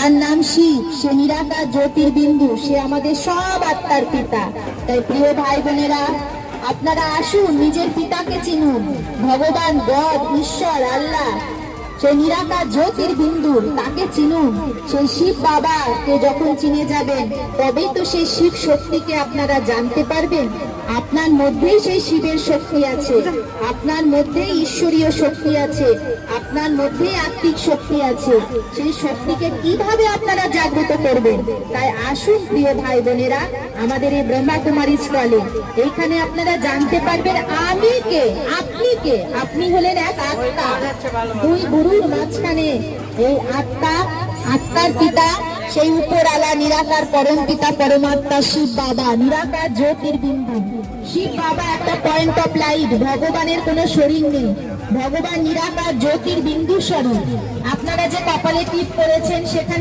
তার নাম শিব, সে নিরাকার জ্যোতির্বিন্দু, সে আমাদের সব আত্মার পিতা। তাই প্রিয় ভাই বোনেরা, আপনারা আসুন, নিজের পিতাকে চিনুন। ভগবান, গড, ঈশ্বর, আল্লাহ, সেই নিরাকার জ্যোতির্বিন্দু, তাকে চিনুন। সেই শিব বাবাকে যখন চিনে যাবেন, তবেই তো সেই শিব শক্তিকে আপনারা জানতে পারবেন। আপনার মধ্যেই সেই শিবের শক্তি আছে, আপনার মধ্যেই ঈশ্বরীয় শক্তি আছে, আপনার মধ্যেই আত্মিক শক্তি আছে। সেই শক্তিকে কিভাবে আপনারা জাগ্রত করবেন? তাই আসুন প্রিয় ভাই বোনেরা, আমাদের এই ব্রহ্মাকুমারী স্টলে, এইখানে আপনারা জানতে পারবেন আমি কে, আপনি কে। আপনি হলেন এক আত্মা, দুই গুরুর মাঝখানে এই আত্মা, আত্মার পিতা সেই উপরালা নিরাকার পরম পিতা পরমাত্মা শিব বাবা, নিরাকার জ্যোতির্বিন্দু। শিব বাবা একটা পয়েন্ট অফ লাইট, ভগবানের কোনো শরীর নেই, ভগবান নিরাকার জ্যোতির্বিন্দু স্বরূপ। আপনারা যে কপালে টিপ করেছেন সেখানে